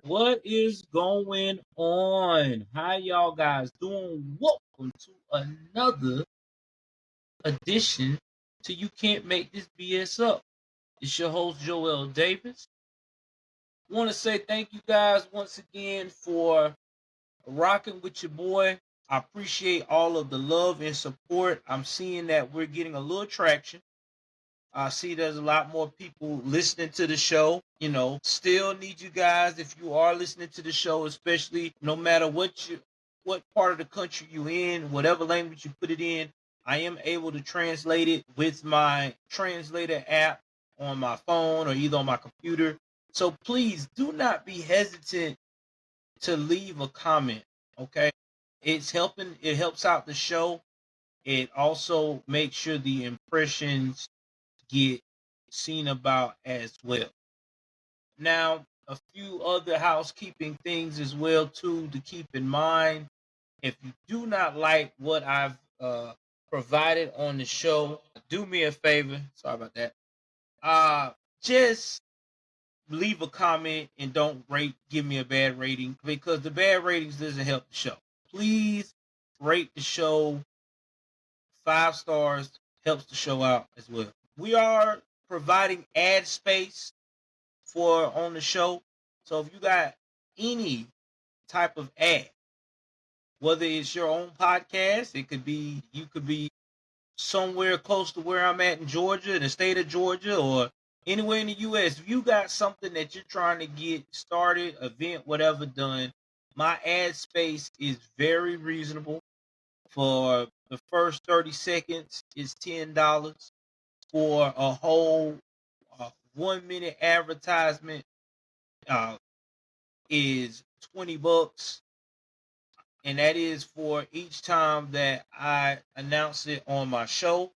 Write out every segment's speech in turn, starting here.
What is going on? How y'all guys doing? Welcome to another edition to You Can't Make This BS Up. It's your host Joel Davis. Want to say thank you guys once again for rocking with your boy. I appreciate all of the love and support. I'm seeing that we're getting a little traction. I see there's a lot more people listening to the show. Still need you guys if you are listening to the show, especially no matter what part of the country you in, whatever language you put it in. I am able to translate it with my translator app on my phone or either on my computer. So please do not be hesitant to leave a comment. Okay. It helps out the show. It also makes sure the impressions get seen about as well. Now, a few other housekeeping things as well too to keep in mind. If you do not like what I've provided on the show, do me a favor. Sorry about that. Just leave a comment and don't give me a bad rating because the bad ratings doesn't help the show. Please rate the show 5 stars, helps the show out as well. We are providing ad space for on the show. So if you got any type of ad, whether it's your own podcast, you could be somewhere close to where I'm at in Georgia, in the state of Georgia, or anywhere in the US. If you got something that you're trying to get started, event, whatever done, my ad space is very reasonable. For the first 30 seconds, it's $10. For a whole 1 minute advertisement, uh, is $20, and that is for each time that I announce it on my show.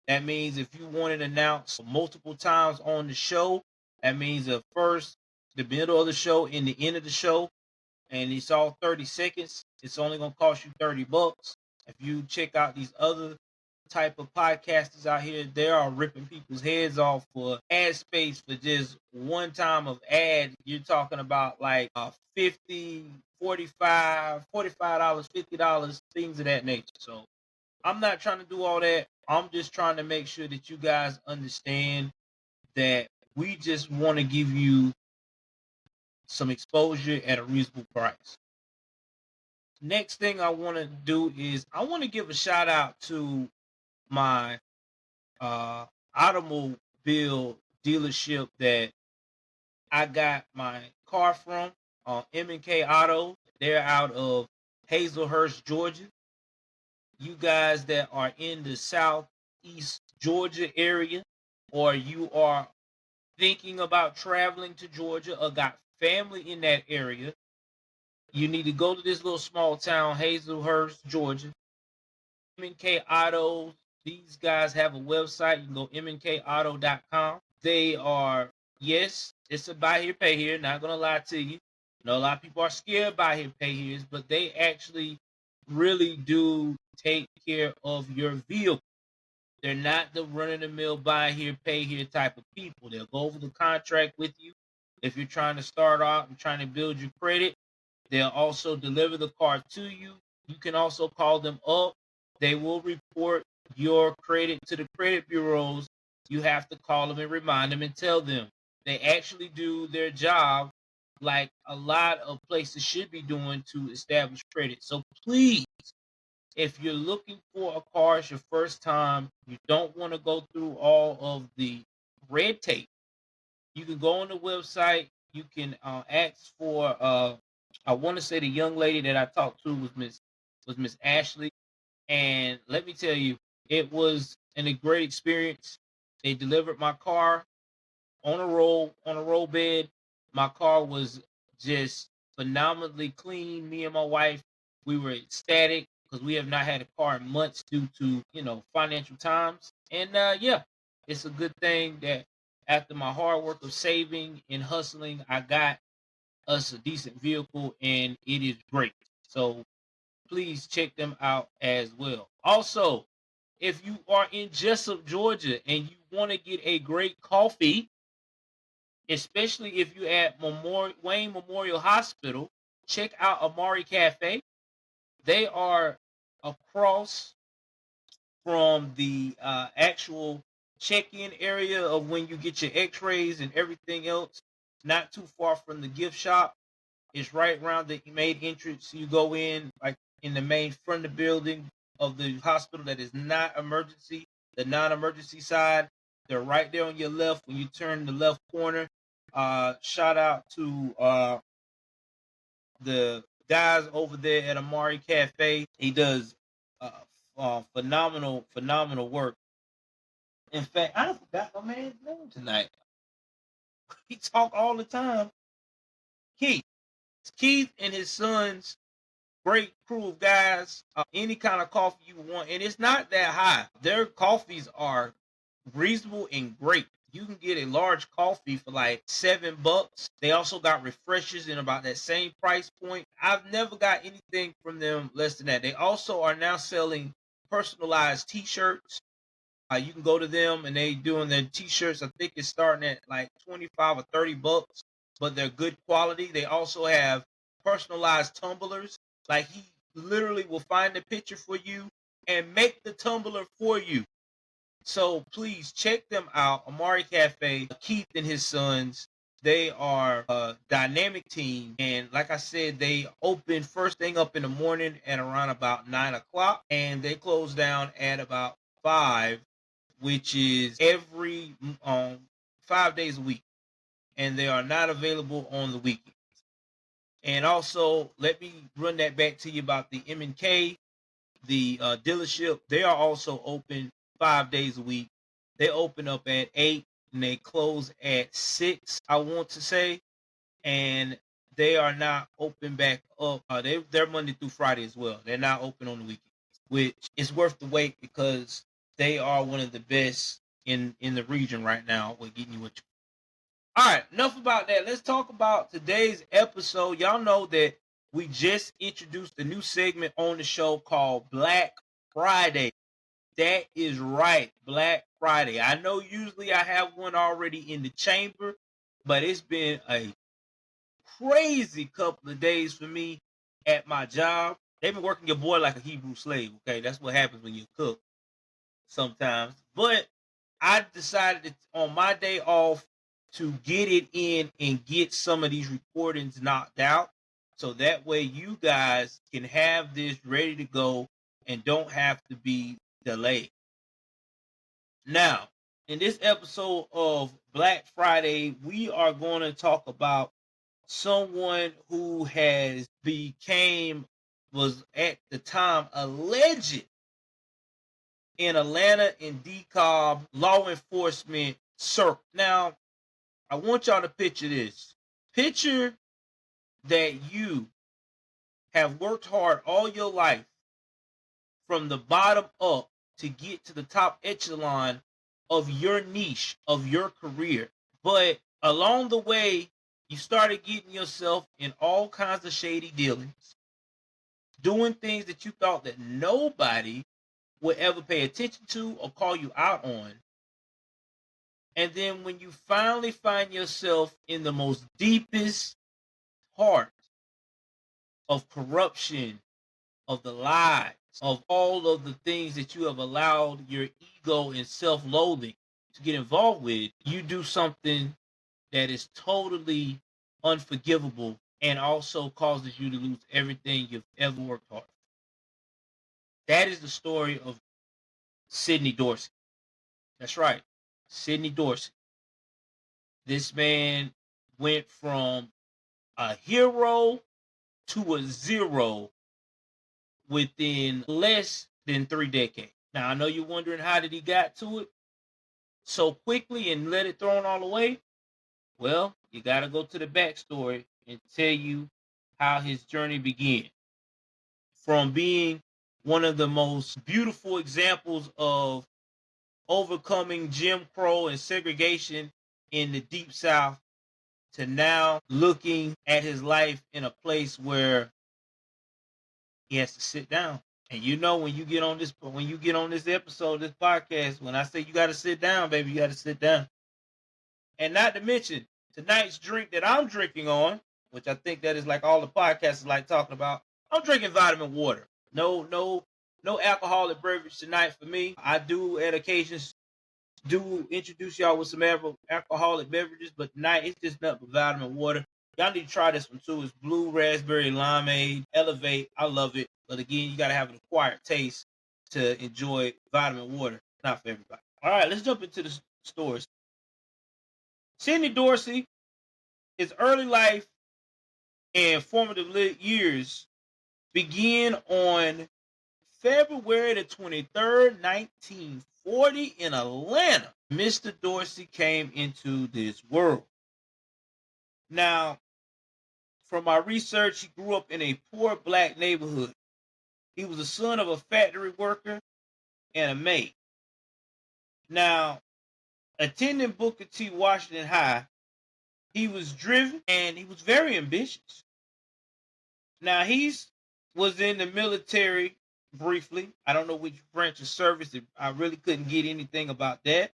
That means if you want it announced multiple times on the show, that means the middle of the show, and the end of the show, and it's all 30 seconds. It's only gonna cost you $30. If you check out these other type of podcasters out here, they are ripping people's heads off for ad space for just one time of ad. You're talking about like 50, 45, $45, $50, things of that nature. So I'm not trying to do all that. I'm just trying to make sure that you guys understand that we just want to give you some exposure at a reasonable price. Next thing I want to do is I want to give a shout out to my automobile dealership that I got my car from, M&K Auto. They're out of Hazelhurst, Georgia. You guys that are in the southeast Georgia area, or you are thinking about traveling to Georgia or got family in that area, you need to go to this little small town, Hazelhurst, Georgia. M&K Auto. These guys have a website. You can go mnkauto.com. They are, yes, it's a buy here, pay here. Not going to lie to you. A lot of people are scared buy here, pay here, but they actually really do take care of your vehicle. They're not the run-of-the-mill buy here, pay here type of people. They'll go over the contract with you. If you're trying to start out and trying to build your credit, they'll also deliver the car to you. You can also call them up. They will report your credit to the credit bureaus. You have to call them and remind them and tell them. They actually do their job like a lot of places should be doing to establish credit. So please, if you're looking for a car, it's your first time, you don't want to go through all of the red tape, you can go on the website. You can ask for I want to say the young lady that I talked to was Miss Ashley, and let me tell you, it was a great experience. They delivered my car on a roll bed. My car was just phenomenally clean. Me and my wife, we were ecstatic because we have not had a car in months due to financial times. And yeah, it's a good thing that after my hard work of saving and hustling, I got us a decent vehicle, and it is great. So please check them out as well. Also, if you are in Jessup, Georgia, and you want to get a great coffee, especially if you're at Wayne Memorial Hospital. Check out Amari Cafe. They are across from the actual check-in area of when you get your x-rays and everything else, not too far from the gift shop. It's right around the main entrance. You go in like in the main front of the building of the hospital that is not emergency, the non-emergency side. They're right there on your left when you turn the left corner. Shout out to the guys over there at Amari Cafe. He does phenomenal work. In fact, I forgot my man's name tonight. He talk all the time. Keith and his sons, great crew of guys. Any kind of coffee you want, and it's not that high. Their coffees are reasonable and great. You can get a large coffee for like $7. They also got refreshers in about that same price point. I've never got anything from them less than that. They also are now selling personalized t-shirts. You can go to them and they doing their t-shirts. I think it's starting at like 25 or $30, but they're good quality. They also have personalized tumblers. Like he literally will find a picture for you and make the tumbler for you. So please check them out. Amari Cafe, Keith and his sons. They are a dynamic team. And like I said, they open first thing up in the morning at around about 9 o'clock. And they close down at about 5, which is every 5 days a week. And they are not available on the weekends. And also, let me run that back to you about the M&K, the dealership. They are also open 5 days a week. They open up at 8 and they close at 6, I want to say. And they are not open back up. They're Monday through Friday as well. They're not open on the weekends, which is worth the wait because they are one of the best in the region right now with getting you what you. All right, enough about that. Let's talk about today's episode. Y'all know that we just introduced a new segment on the show called Black Friday. That is right, Black Friday. I know usually I have one already in the chamber, but it's been a crazy couple of days for me at my job. They've been working your boy like a Hebrew slave, okay? That's what happens when you cook sometimes. But I decided on my day off to get it in and get some of these recordings knocked out. So that way you guys can have this ready to go and don't have to be delayed. Now, in this episode of Black Friday, we are going to talk about someone who was at the time alleged in Atlanta and DeKalb law enforcement circle. Now, I want y'all to picture this. Picture that you have worked hard all your life from the bottom up to get to the top echelon of your niche, of your career. But along the way, you started getting yourself in all kinds of shady dealings, doing things that you thought that nobody would ever pay attention to or call you out on. And then when you finally find yourself in the most deepest heart of corruption, of the lies, of all of the things that you have allowed your ego and self-loathing to get involved with, you do something that is totally unforgivable and also causes you to lose everything you've ever worked hard for. That is the story of Sidney Dorsey. That's right, Sidney Dorsey. This man went from a hero to a zero within less than 3 decades. Now, I know you're wondering how did he got to it so quickly and let it thrown all away? Well, you got to go to the backstory and tell you how his journey began. From being one of the most beautiful examples of overcoming Jim Crow and segregation in the Deep South to now looking at his life in a place where he has to sit down. And you know when you get on this episode, this podcast, when I say you got to sit down, baby, you got to sit down. And not to mention, tonight's drink that I'm drinking on, which I think that is like all the podcasts like talking about. I'm drinking vitamin water. No alcoholic beverage tonight for me. I do at occasions do introduce y'all with some alcoholic beverages, but tonight it's just nothing but vitamin water. Y'all need to try this one too. It's blue raspberry limeade. Elevate. I love it. But again, you got to have an acquired taste to enjoy vitamin water. Not for everybody. All right, let's jump into the stories. Sidney Dorsey, his early life and formative years begin on February the 23rd, 1940 in Atlanta. Mr. Dorsey came into this world. Now, from my research, he grew up in a poor black neighborhood. He was the son of a factory worker and a maid. Now, attending Booker T. Washington High, he was driven and he was very ambitious. Now, he was in the military briefly. I don't know which branch of service. I really couldn't get anything about that.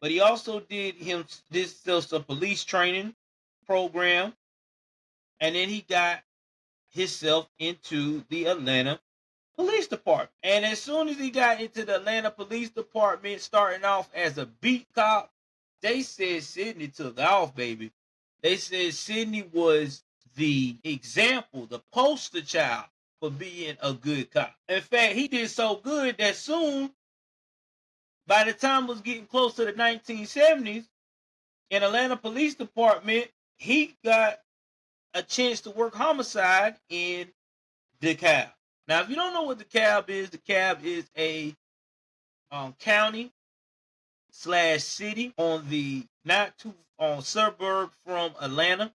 But he also did some police training program. And then he got himself into the Atlanta Police Department. And as soon as he got into the Atlanta Police Department, starting off as a beat cop, they said Sidney took off, baby. They said Sidney was the example, the poster child for being a good cop. In fact, he did so good that soon, by the time it was getting close to the 1970s, in Atlanta Police Department, he got a chance to work homicide in DeKalb. Now, if you don't know what DeKalb is a county / city on the not too suburb from Atlanta.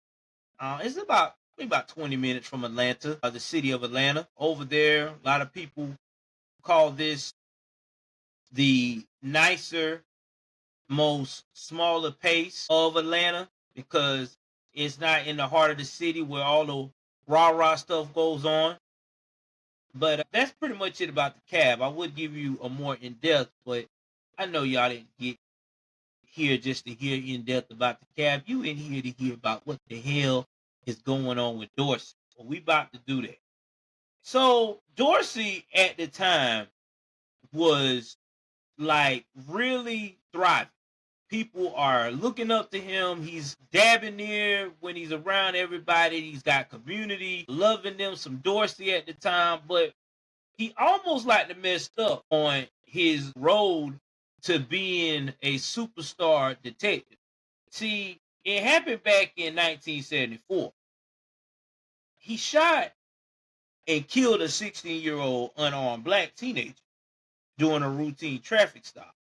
It's about 20 minutes from Atlanta, the city of Atlanta. Over there, a lot of people call this the nicer, most smaller pace of Atlanta because it's not in the heart of the city where all the rah-rah stuff goes on. But that's pretty much it about the cab. I would give you a more in-depth, but I know y'all didn't get here just to hear in-depth about the cab. You in here to hear about what the hell is going on with Dorsey. Well, we about to do that. So Dorsey at the time was like really thriving. People are looking up to him. He's dabbing near when he's around everybody. He's got community loving them some Dorsey at the time, but he almost like to messed up on his road to being a superstar detective. See, it happened back in 1974. He shot and killed a 16-year-old unarmed black teenager during a routine traffic stop.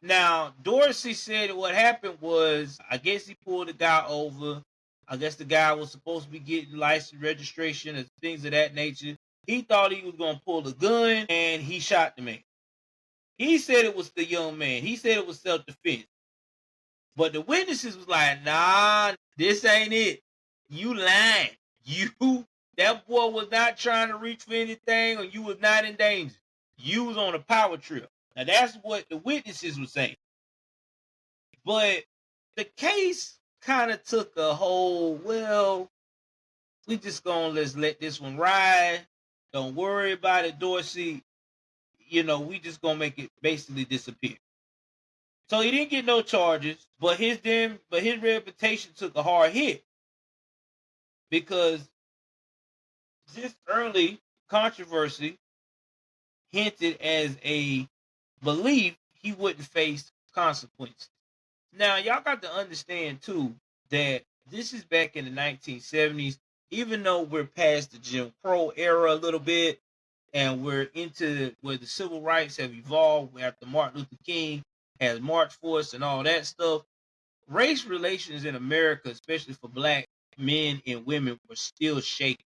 Now, Dorsey said what happened was, I guess he pulled the guy over. I guess the guy was supposed to be getting license registration and things of that nature. He thought he was going to pull a gun, and he shot the man. He said it was the young man. He said it was self-defense. But the witnesses was like, nah, this ain't it. You lying. That boy was not trying to reach for anything, or you was not in danger. You was on a power trip. Now, that's what the witnesses were saying. But the case kind of took a whole, well, we just gonna let this one ride. Don't worry about it, Dorsey. We just gonna make it basically disappear. So he didn't get no charges, but his reputation took a hard hit because this early controversy hinted as a belief he wouldn't face consequences. Now, y'all got to understand, too, that this is back in the 1970s, even though we're past the Jim Crow era a little bit, and we're into where the civil rights have evolved after Martin Luther King has marched for us and all that stuff. Race relations in America, especially for black men and women, were still shaky.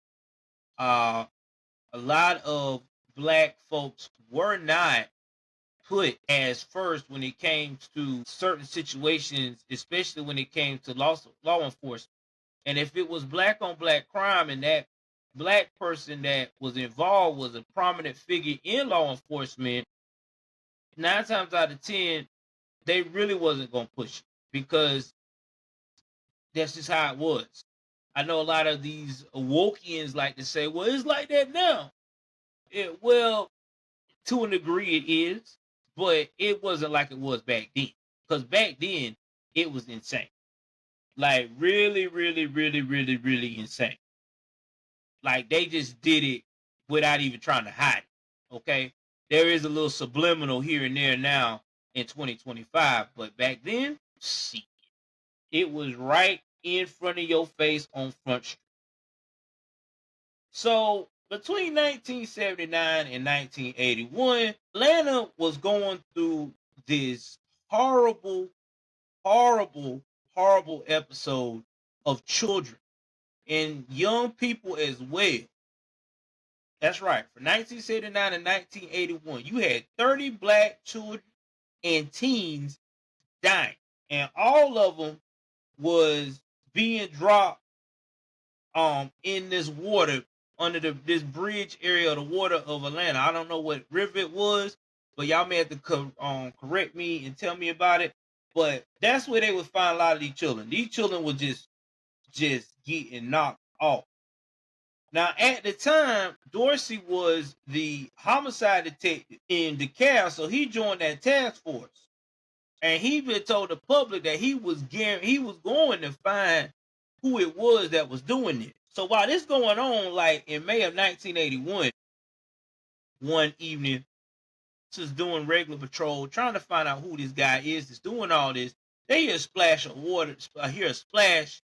A lot of black folks were not put as first when it came to certain situations, especially when it came to law enforcement. And if it was black on black crime and that black person that was involved was a prominent figure in law enforcement, 9 times out of 10, they really wasn't going to push it because That's just how it was. I know a lot of these Wokians like to say, well, it's like that now. Well, to a degree it is, but it wasn't like it was back then. Because back then, it was insane. Like really, really, really, really, really insane. Like they just did it without even trying to hide it. Okay. There is a little subliminal here and there now in 2025, but back then, see, it was right in front of your face on Front Street. So between 1979 and 1981, Atlanta was going through this horrible, horrible, horrible episode of children and young people as well. That's right. From 1979 to 1981, you had 30 black children and teens dying, and all of them was being dropped in this water under this bridge area of the water of Atlanta. I don't know what river it was, but y'all may have to correct me and tell me about it. But that's where they would find a lot of these children. These children were just getting knocked off. Now, at the time, Dorsey was the homicide detective in DeKalb, so he joined that task force, and he been told the public that he was going to find who it was that was doing this. So while this going on, like in May of 1981, one evening, just doing regular patrol, trying to find out who this guy is that's doing all this, they hear a splash of water, hear a splash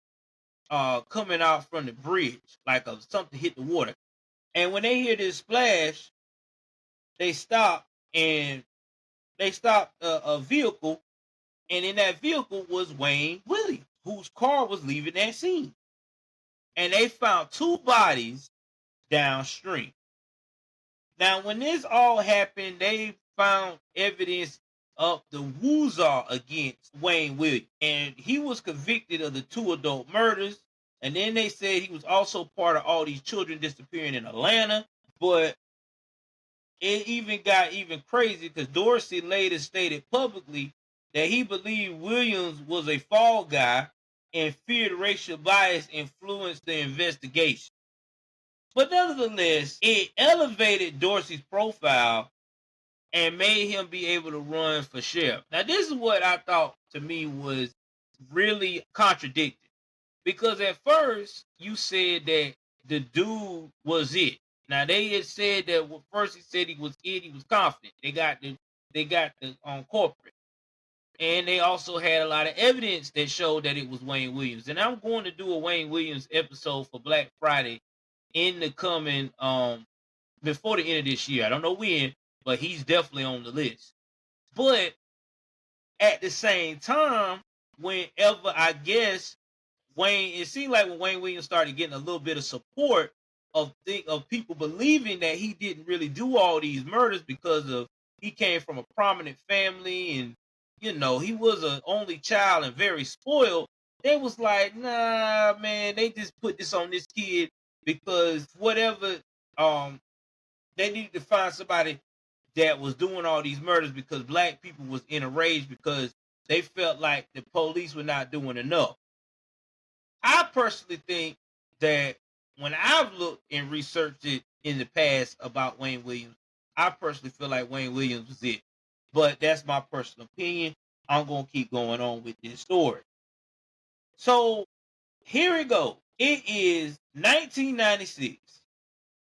coming out from the bridge, like something hit the water. And when they hear this splash, they stop and they stopped a vehicle, and in that vehicle was Wayne Williams, whose car was leaving that scene. And they found two bodies downstream. Now, when this all happened, they found evidence of the woozah against Wayne Williams, and he was convicted of the 2 adult murders. And then they said he was also part of all these children disappearing in Atlanta. But it even got even crazy because Dorsey later stated publicly that he believed Williams was a fall guy and feared racial bias influenced the investigation. But nevertheless, it elevated Dorsey's profile and made him be able to run for sheriff. Now, this is what I thought to me was really contradicting. Because at first, you said that the dude was it. Now, they had said that first he said he was it, he was confident. They got the corporate. And they also had a lot of evidence that showed that it was Wayne Williams. And I'm going to do a Wayne Williams episode for Black Friday in the coming before the end of this year. I don't know when, but he's definitely on the list. But at the same time, whenever I guess it seemed like when Wayne Williams started getting a little bit of support of people believing that he didn't really do all these murders because of he came from a prominent family and he was an only child and very spoiled. They was like, nah, man, they just put this on this kid because whatever they needed to find somebody that was doing all these murders because black people was in a rage because they felt like the police were not doing enough. I personally think that when I've looked and researched it in the past about Wayne Williams, I personally feel like Wayne Williams was it. But that's my personal opinion. I'm going to keep going on with this story. So here we go. It is 1996.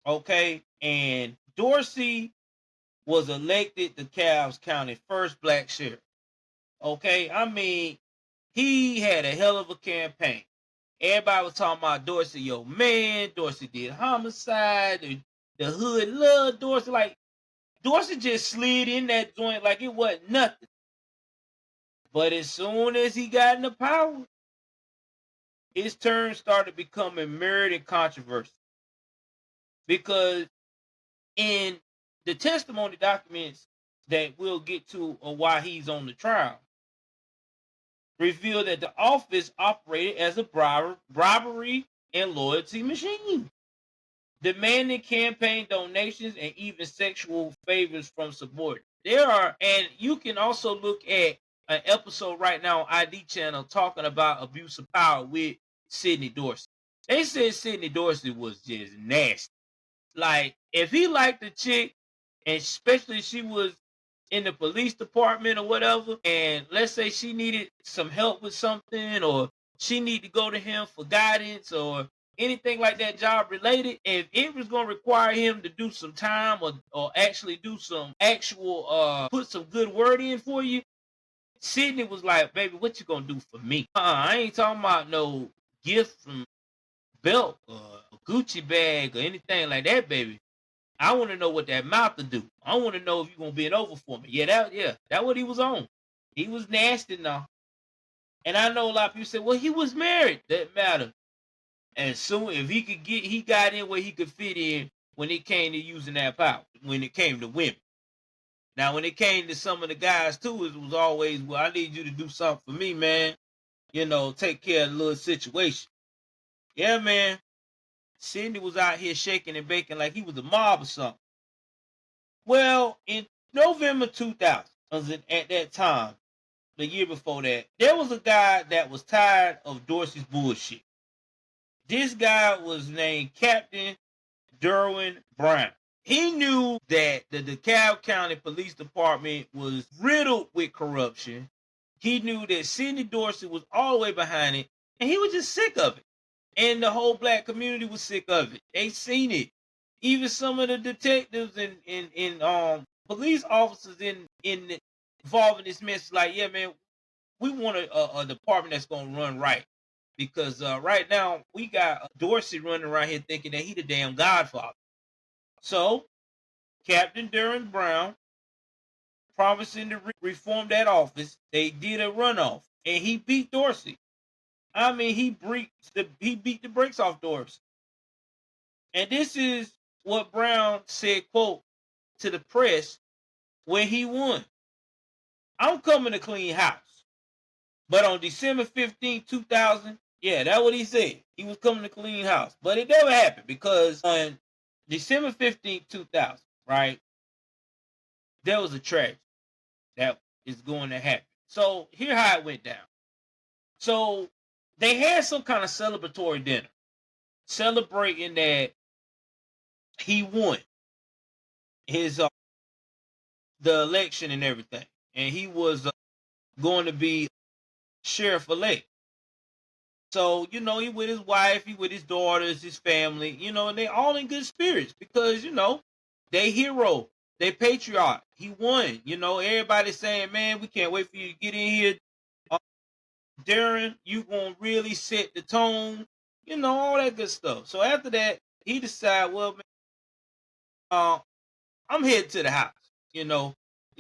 Okay. And Dorsey was elected DeKalb County first black sheriff. Okay. I mean, he had a hell of a campaign. Everybody was talking about Dorsey, yo man. Dorsey did homicide. The hood loved Dorsey. Like, Dorsey just slid in that joint like it wasn't nothing. But as soon as he got into power, his turn started becoming mirrored and controversial. Because in the testimony documents that we'll get to or why he's on the trial, revealed that the office operated as a bribery and loyalty machine, demanding campaign donations and even sexual favors from subordinates. And you can also look at an episode right now on ID channel talking about abuse of power with Sidney Dorsey. They said Sidney Dorsey was just nasty. Like, if he liked the chick, and especially if she was in the police department or whatever, and let's say she needed some help with something, or she need to go to him for guidance or anything like that job related, if it was going to require him to do some time or actually do some actual put some good word in for you, Sidney was like, baby, what you gonna do for me? I ain't talking about no gift from belt or a Gucci bag or anything like that, baby. I want to know what that mouth to do. I want to know if you're gonna bend over for me. That what he was on. He was nasty now. And I know a lot of people say, well, he was married. That matter. And soon if he got in where he could fit in when it came to using that power, when it came to women. Now, when it came to some of the guys too, it was always, well, I need you to do something for me, man. Take care of the little situation. Yeah, man. Sidney was out here shaking and baking like he was a mob or something. Well, in November 2000, at that time, the year before that, there was a guy that was tired of Dorsey's bullshit. This guy was named Captain Derwin Brown. He knew that the DeKalb County Police Department was riddled with corruption. He knew that Sidney Dorsey was all the way behind it, and he was just sick of it. And the whole black community was sick of it. They seen it. Even some of the detectives and police officers involved in this mess, like, yeah, man, we want a department that's gonna run right. Because right now we got Dorsey running around here thinking that he the damn godfather. So Captain Derwin Brown promising to reform that office. They did a runoff, and he beat Dorsey. I mean, he beat the brakes off Dorsey. And this is what Brown said, quote, to the press when he won. I'm coming to clean house. But on December 15, 2000, yeah, that's what he said. He was coming to clean house. But it never happened because on December 15, 2000, right, there was a tragedy that is going to happen. So here how it went down. So they had some kind of celebratory dinner, celebrating that he won his the election and everything, and he was going to be sheriff elect. So he with his wife, he with his daughters, his family, and they all in good spirits because they hero, they patriot. He won. Everybody saying, man, we can't wait for you to get in here. Darren, you gonna really set the tone, all that good stuff. So after that, he decided, well, man, I'm headed to the house. It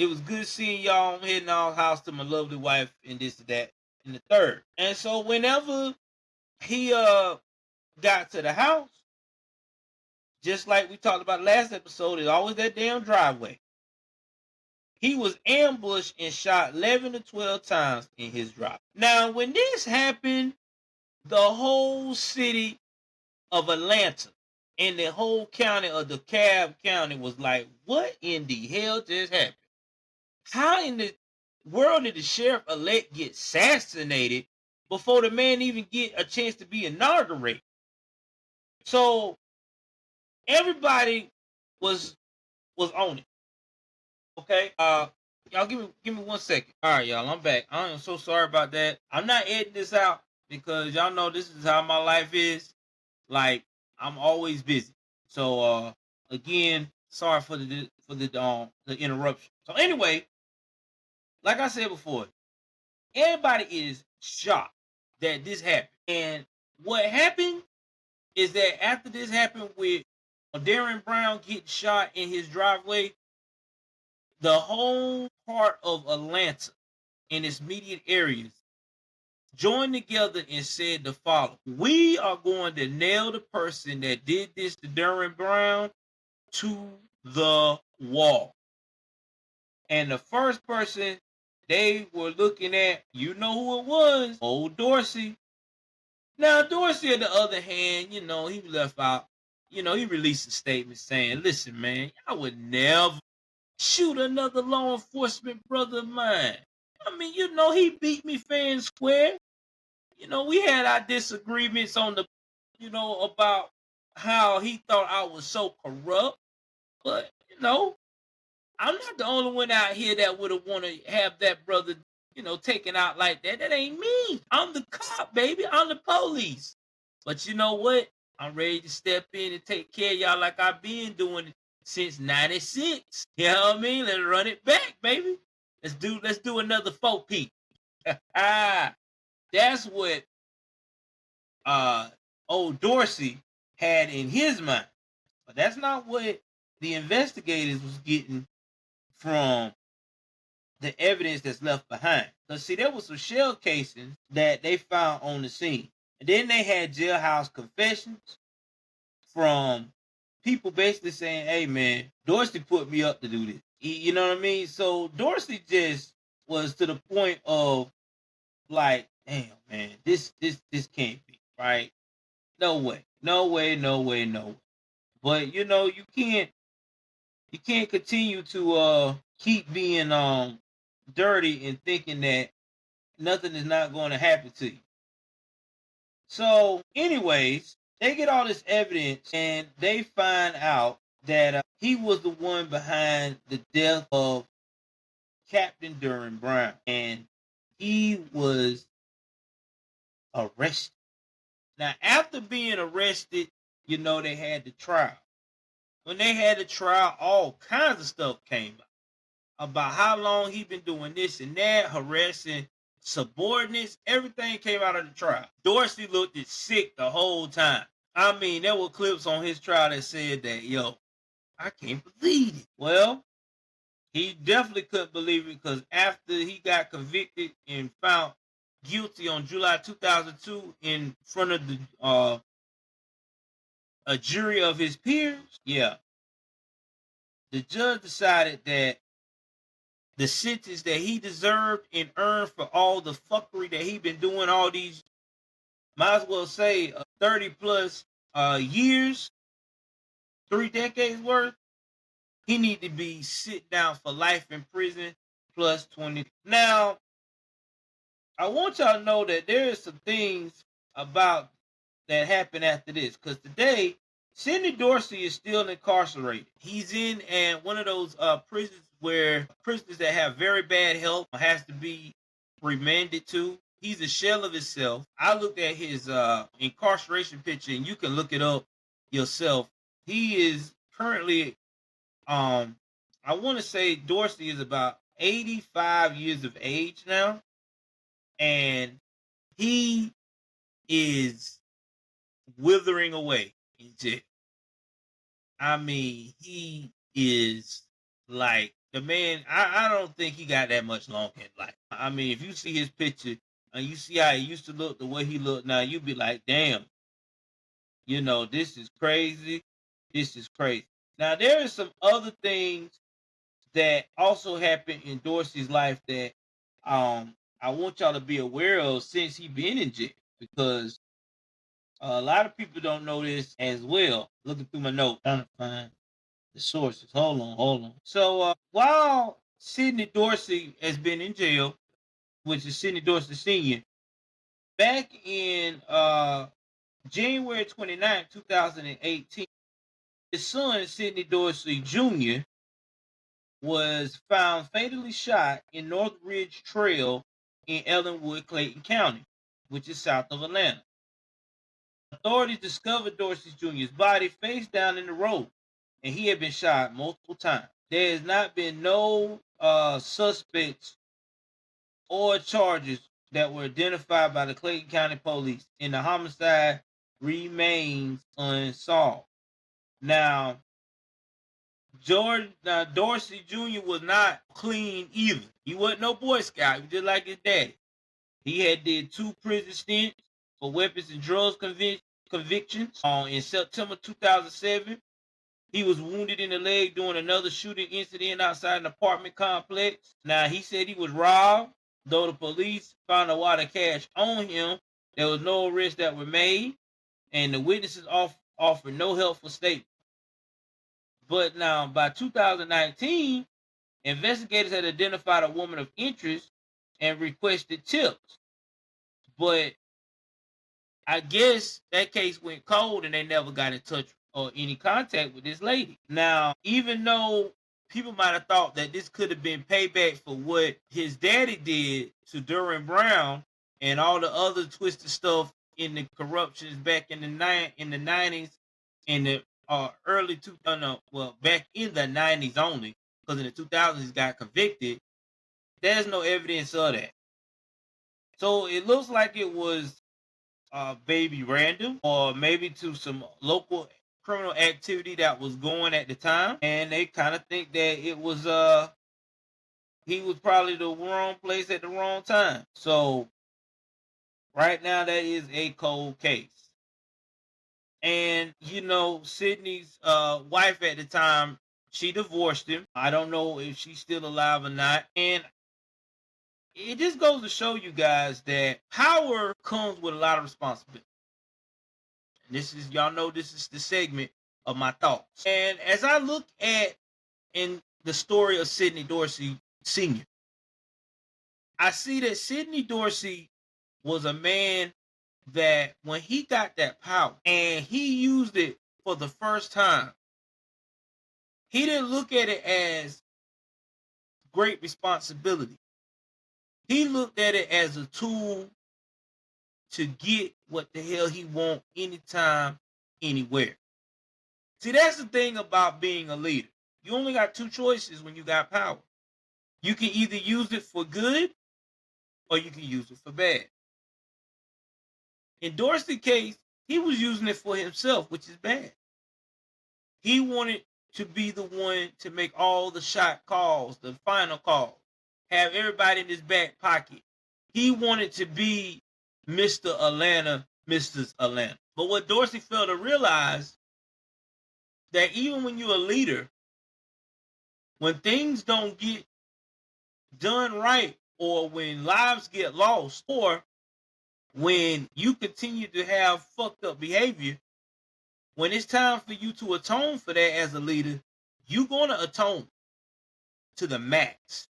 was good seeing y'all. I'm heading out house to my lovely wife and this and that and the third. And so whenever he got to the house, just like we talked about last episode, it's always that damn driveway. He was ambushed and shot 11 to 12 times in his driveway. Now, when this happened, the whole city of Atlanta and the whole county of DeKalb County was like, what in the hell just happened? How in the world did the sheriff-elect get assassinated before the man even get a chance to be inaugurated? So everybody was on it. Okay. Y'all give me 1 second. All right, y'all, I'm back. I am so sorry about that. I'm not editing this out because y'all know this is how my life is. Like, I'm always busy. So again, sorry for the interruption. So anyway, like I said before, everybody is shocked that this happened. And what happened is that after this happened with Derwin Brown getting shot in his driveway, the whole part of Atlanta and its immediate areas joined together and said the following: we are going to nail the person that did this to Derwin Brown to the wall. And the first person they were looking at, you know who it was? Old Dorsey. Now, Dorsey, on the other hand, he left out, he released a statement saying, listen, man, I would never shoot another law enforcement brother of mine. I mean, he beat me fair and square. We had our disagreements on the, about how he thought I was so corrupt. But, I'm not the only one out here that would have want to have that brother, taken out like that. That ain't me. I'm the cop, baby. I'm the police. But you know what? I'm ready to step in and take care of y'all like I've been doing it since '96. You know what I mean? Let's run it back, baby. Let's do another 4P. Ah, that's what uh old Dorsey had in his mind. But that's not what the investigators was getting from the evidence that's left behind. Because see, there was some shell casings that they found on the scene. And then they had jailhouse confessions from people basically saying, hey man, Dorsey put me up to do this. You know what I mean? So Dorsey just was to the point of like, damn man, this can't be, right? No way. No way, no way, no way. But you can't continue to keep being dirty and thinking that nothing is not going to happen to you. So, anyways, they get all this evidence and they find out that he was the one behind the death of Captain Derwin Brown, and he was arrested. Now, after being arrested, they had the trial. When they had the trial, all kinds of stuff came out about how long he been doing this and that, harassing subordinates. Everything came out of the trial. Dorsey looked sick the whole time. I mean, there were clips on his trial that said that, yo, I can't believe it. Well, he definitely couldn't believe it because after he got convicted and found guilty on July 2002 in front of a jury of his peers, yeah, the judge decided that the sentence that he deserved and earned for all the fuckery that he been doing all these, might as well say 30 plus years, 3 decades worth, he need to be sit down for life in prison plus 20. Now, I want y'all to know that there is some things about that happened after this, because today Sidney Dorsey is still incarcerated. He's in one of those prisons where prisoners that have very bad health has to be remanded to. He's a shell of himself. I looked at his incarceration picture, and you can look it up yourself. He is currently, I want to say Dorsey is about 85 years of age now, and he is withering away in jail. I mean, he is like the man. I don't think he got that much longer in life. I mean, if you see his picture and you see how he used to look, the way he look now, you'd be like, damn, this is crazy. This is crazy. Now, there are some other things that also happened in Dorsey's life that I want y'all to be aware of since he been in jail, because a lot of people don't know this as well. Looking through my notes, trying to find the sources. Hold on. So while Sidney Dorsey has been in jail, which is Sidney Dorsey Sr., back in January 29, 2018, his son, Sidney Dorsey Jr., was found fatally shot in North Ridge Trail in Ellenwood, Clayton County, which is south of Atlanta. Authorities discovered Dorsey Jr.'s body face down in the road, and he had been shot multiple times. There has not been no suspects or charges that were identified by the Clayton County Police, and the homicide remains unsolved. Now, Dorsey Jr. was not clean either. He wasn't no Boy Scout. He was just like his daddy. He had did 2 prison stints for weapons and drugs convictions. In September 2007, he was wounded in the leg during another shooting incident outside an apartment complex. Now, he said he was robbed. Though the police found a wad of cash on him, there was no arrests that were made, and the witnesses offered no helpful statement. But now, by 2019, investigators had identified a woman of interest, and requested tips. But I guess that case went cold and they never got in touch or any contact with this lady. Now, even though people might have thought that this could have been payback for what his daddy did to Derwin Brown and all the other twisted stuff in the corruptions back in the 90s, in the early back in the 90s only, because in the 2000s he got convicted. There's no evidence of that. So it looks like it was maybe random, or maybe to some local criminal activity that was going at the time, and they kind of think that it was he was probably the wrong place at the wrong time. So right now that is a cold case. And Sidney's wife at the time, she divorced him. I don't know if she's still alive or not. And it just goes to show you guys that power comes with a lot of responsibility. This is, y'all know, this is the segment of my thoughts. And as I look at in the story of Sidney Dorsey Sr., I see that Sidney Dorsey was a man that when he got that power and he used it for the first time, he didn't look at it as great responsibility. He looked at it as a tool to get what the hell he want anytime, anywhere. See, that's the thing about being a leader. You only got two choices when you got power. You can either use it for good or you can use it for bad. In Dorsey's case, he was using it for himself, which is bad. He wanted to be the one to make all the shot calls, the final call, have everybody in his back pocket. He wanted to be Mr. Atlanta, Mrs. Atlanta. But what Dorsey failed to realize, that even when you're a leader, when things don't get done right, or when lives get lost, or when you continue to have fucked up behavior, when it's time for you to atone for that as a leader, you're going to atone to the max.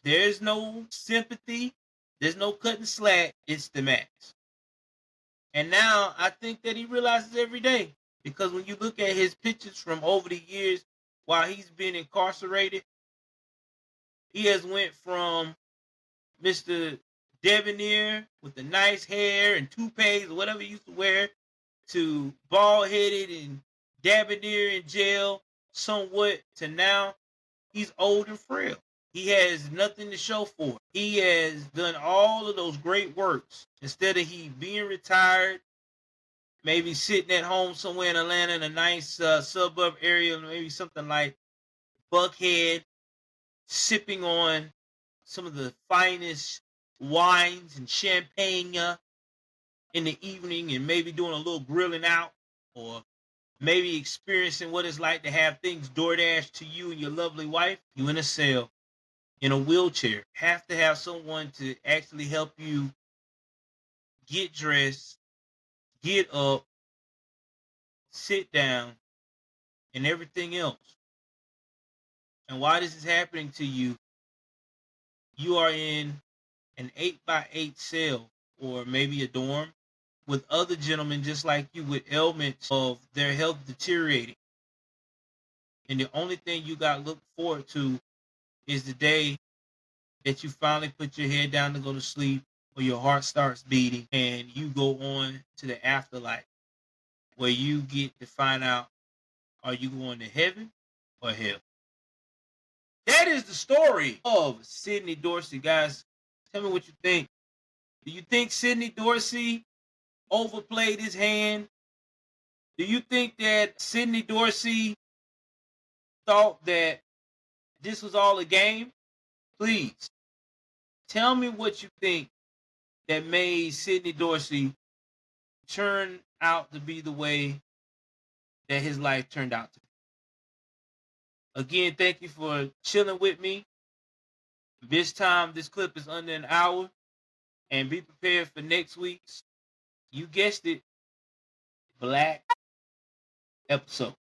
There's no sympathy. There's no cutting slack. It's the max. And now I think that he realizes every day, because when you look at his pictures from over the years while he's been incarcerated, he has went from Mr. Debonair with the nice hair and toupees or whatever he used to wear, to bald-headed and debonair in jail somewhat, to now he's old and frail. He has nothing to show for it. He has done all of those great works. Instead of he being retired, maybe sitting at home somewhere in Atlanta in a nice suburb area, maybe something like Buckhead, sipping on some of the finest wines and champagne in the evening, and maybe doing a little grilling out, or maybe experiencing what it's like to have things DoorDash to you and your lovely wife. You in a cell, in a wheelchair, have to have someone to actually help you get dressed, get up, sit down, and everything else. And while this is happening to you, you are in an 8x8 cell, or maybe a dorm, with other gentlemen just like you with ailments of their health deteriorating. And the only thing you got to look forward to is the day that you finally put your head down to go to sleep, or your heart starts beating and you go on to the afterlife, where you get to find out, are you going to heaven or hell? That is the story of Sidney Dorsey, guys. Tell me what you think. Do you think Sidney Dorsey overplayed his hand? Do you think that Sidney Dorsey thought that this was all a game? Please tell me what you think that made Sidney Dorsey turn out to be the way that his life turned out to be. Again, thank you for chilling with me. This time, this clip is under an hour. And be prepared for next week's, you guessed it, Black episode.